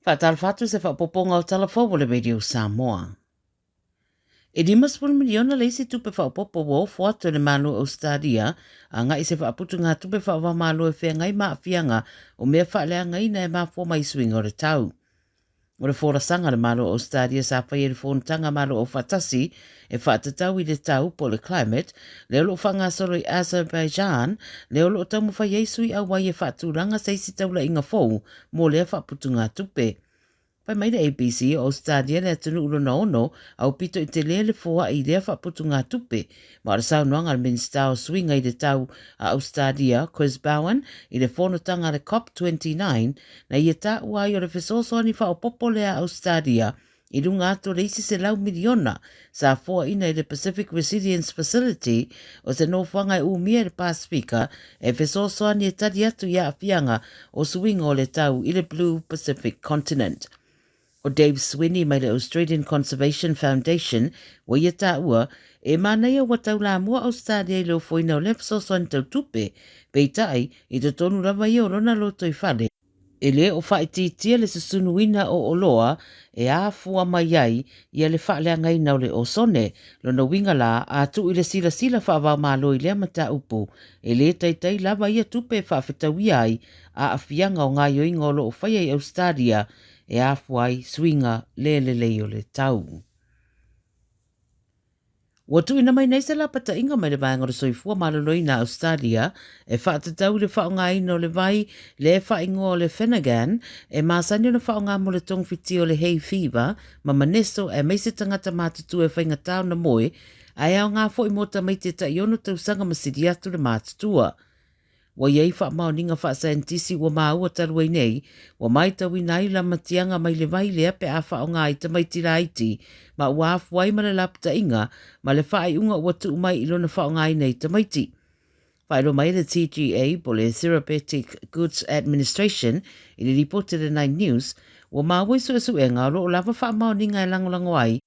Whaatalwhatu se whaapoponga o talafou o le Radio Samoa. E 5 miliona leisi tupe whaapopo wo whuatu le malu o Stadia, a ngai se whaaputu ngā tupe whaava malu e whea ngai maafianga o mea whaalea ngai na e mafua mai swinga o le tau. O le whorasanga le malu o Stadia sa whai e le whontanga malu o whatasi e whaatatau i le tau po le climate, leo lo whanga solo i Azerbaijan, leo lo tau mwhai eisu i awai e whaaturanga seisi taula inga fou, mo lea whaaputu ngā tupe. Pai mai le ABC o Stadia le atunu ulo na ono au pito i te lele fua i lea whaaputu ngā tupe. Ma ora saunoanga le minista o swinga i le tau a Stadia, Chris Bowen, i le whonotanga le COP29, na i e ta uai o le whesosoni whaopopo lea o Stadia, i runga ato reisi se lau miliona sa fua ina i le Pacific Resilience Facility o se nofanga e umia le Pasifika e whesosoni e tari atu ia afianga o swinga o le tau i le Blue Pacific Continent. O Dave Swinney mai le Australian Conservation Foundation wa ia tā ua e mānei o watau la mua Australia i leo foina o lefso son tau tupe pei tai i te tonu rawa i o lona loto i whale. E le o whaititia le susunuina o oloa e a fua mai ai i le whaalea ngai nau le o sone lona winga la a tu i le sila sila whaavau malo i lea mata upu e le taitai lava ia tupe whaafetawi ai a afianga o ngā yoinga o lo o whaia i Australia e afuai swinga le o le tau. Watu ina mai nei se la pata inga mai le vaenga o soifua maloloi na Australia e whaatatau le whaonga ino le vai le whaingo o le Finnegan e maasani o le whaonga mo le tongwhiti o le hay fever ma maneso e meise tangata mātutu e whainga tau na moe ai au ngā fo i mota mai te ta iono tau sanga masiri atu le mātutua. Wa iei wha maoninga wha saentisi wa maua taruai nei, wa mai tawi nai la matianga mai le vai lea pe a wha o ngā ita mai tira iti, ma ua afuai ma le lapta inga, ma le wha ai unga ua tu mai ilona wha o ngā ina ita mai ti. Whaero mai le TGA, po le Therapeutic Goods Administration, i le ripote le Nine News, wa maua isu esu e ngā lo o lava wha maoninga e langolango ai,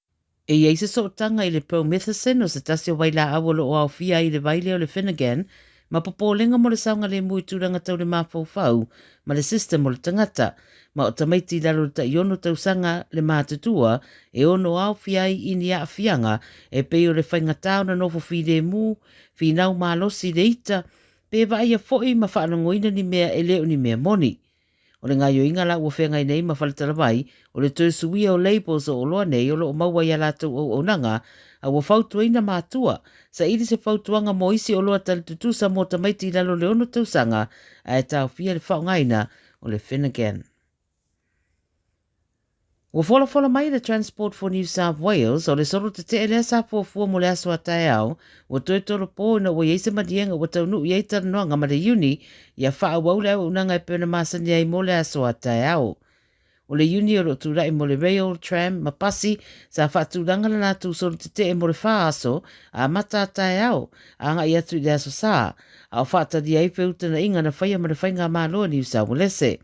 e iei se sootanga i le promethazine o se tasio waila awolo o au fia i le vaile o le Finnegan, ma popolenga mo le saunga le mui tūranga tau le mafau ma le system o le tangata, ma o tamaiti lalo ta iono tau sanga le mātutua e ono au fiai ini a fianga e peo le whaingatau na nofo fide mu, finau malosi le ita, pe vai a foi ma whaanongoina ni mea e leo ni mea moni. O le ngai o inga la ua whengai nei ma whaletala vai, o le tō suia o labels o loa nei o lo o maua ia lātou o onanga, a ua whautua ina mātua, sa iri se whautuanga mo isi o loa tali tutusa mo tamaiti lalo le ono tausanga, a e tau fia le whaungaina o le Finnegan. Ua whola mai le Transport for New South Wales o le soro te te elea sa fuafua mo le aso a tae au, ua toe toro pō ina ua yeise madienga ua taunu i eitara noanga ma le uni, ia wha wau le au unanga e pēna masani ai mo le aso a tae au. O le uni o lo tūrai mo le rail, tram, ma pasi, sa whaatūranga na nātu soro te te mo le wha aso, a mata a tae au, a nga i atu i le aso sa, a o whaatari ai whiutana inga na whaia ma le whainga māloa New South Wales.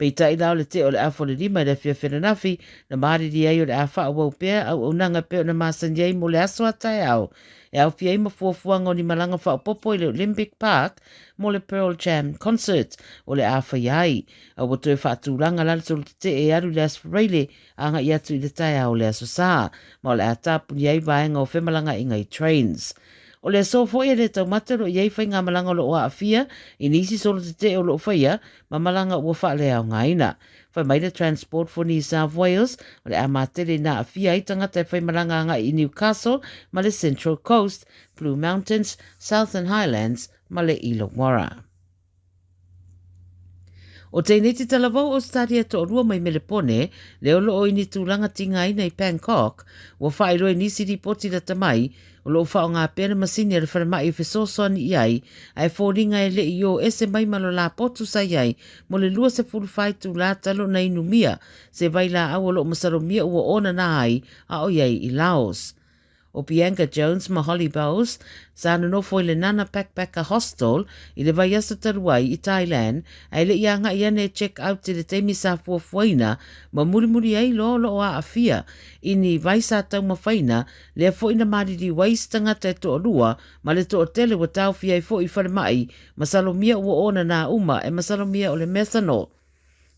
Pei tai lao le te o le afo le lima le fia whenanafi na maariri ai o le awha au au pēr au unanga pēr na masani ai mo le aso a tae au. E au fia ima fuafuanga o ni malanga wha popo i le Olympic Park mo le Pearl Jam Concert o le awha iai. Au watu e whaatūranga lal solo te e aru le aspirele anga i atu i le tae au le aso saa. Ma o le atapuni ai vaenga o whemalanga ingai trains. O le sofo e le tau matero i ei whainga malanga lo o a fia, i nisi solo te o lo whaia, ma malanga ua whaale au ngaina. Whai mai le Transport for New South Wales, o le amatere na a fia i tangata e whai malanga anga i Newcastle, ma le Central Coast, Blue Mountains, Southern Highlands, ma le Illawarra. O te neti talavau o stadia to rua mai melepone, leo lo o ini tūlanga tinga ina i Bangkok, ua whaeroe nisi ripoti la tamai, o lo whao ngā pēra masini ar wharamai i whesosoni i ai, ai fōringa e le i o ese mai malo la potu sa iai, mo le lua se fulfai tū la talo na inumia, se vai la au lo masaromia ua ona na ai, a o iai i Laos. O Bianca Jones ma Holly Bowles, sa nofo i le Nana Backpacker Hostel i le vai asa taruai i Thailand, ai le ianga i ane check out i le teimi sa fuafuaina, ma muri ai lo o a afia, i ni vai sa tau mawhaina, le a foina mariri waistanga te to rua, ma le to tele wa tau fia i fo i wharamai, ma salomia ua ona na uma e ma salomia o le methanol.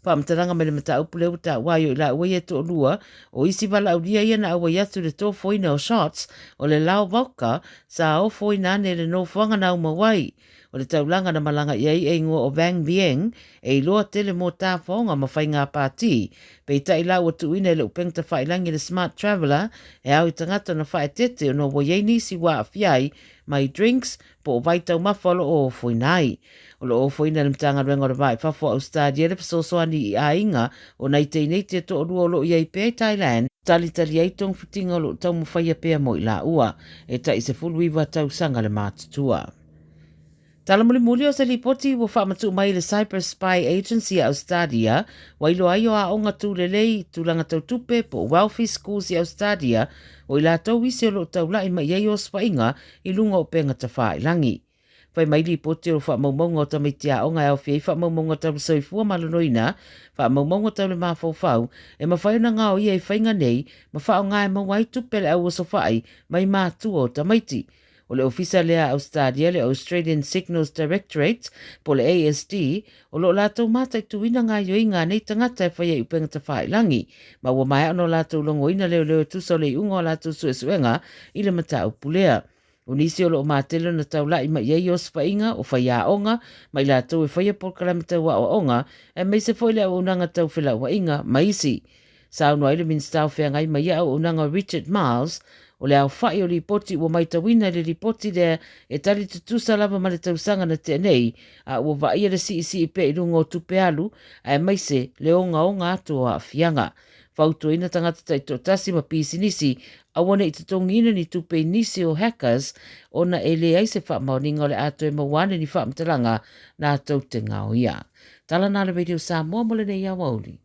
Whaamtaranga me le mata upuleu ta wai o la ua ia to lua o isi wala uria ia na awa iatu le tō foina o shots o le lao vauka sa o foina ne le no whanga na umawai. O le taulanga na malanga iai e ngua o Vang Vieng e iloa tele mō tā whaonga ma whai ngā pāti. Pei tai lau atu ina le upeng ta whailangi le Smart Traveller e au i tangata na whae tete o no wayeini si wā a fiai mai drinks po o vaitau mawhalo o foinai. O lo o foina le mtanga rengo re vai whafo au stadia le pasosoani i a inga o nei te to o lua o lo iai pe Thailand tali ai tong fitinga o lo tau mo whaia pea mo i la ua e ta i se fuluiwa tau sanga le mātutua. Tala muli o se lipoti wo whaamatu mai le Cyprus Spy Agency a Australia, wailo ai o a onga tū lelei tūlanga tau tupe po Welfare Schools i Australia, o i la tau isi o lo tau lai mai iei o spainga i lunga o penga ta whaelangi. Whai mai lipoti o whaamaumaunga o tamiti a onga au fiei whaamaumaunga tau soifua malanoina, whaamaumaunga tau le mawhauwhau, e mawhaiuna ngā o iei whainga nei, ma whao ngā e mawai tupele au o sofai mai mātua o tamaiti. O le ofisa lea Australia, le Australian Signals Directorate, po le ASD, o lo lātou mātai tuina ngā yoinga nei tangata e whaia i upenga ta whaelangi, ma ua mai ano lātou longoina leo tusa o le unga o lātou suesuenga i le mata upulea. O nisi o lo mātelo na tau lai ma iei o spainga o whaia onga, mai lātou e whaia por kalamita wa o onga, e mai se whaile o unanga tau whila wa inga maisi. Sa unwa ile minstau whea ngai mai au unanga Richard Miles, o le au whai o ripoti ua mai tawina le ripoti lea e tali tutusa lava ma le tausanga na tenei a ua vaia le si pe i rungo tupe alu a e maise le onga atua a fianga. Fautu ina tangata tai totasi ma pisinisi a wane i tatongina ni tupe nisi o hackers o na e le aise wha maoninga o le ato e mawane ni wha mtalanga na tau te ngao ia. Tala nā le radio sa mua mole nei a wauli.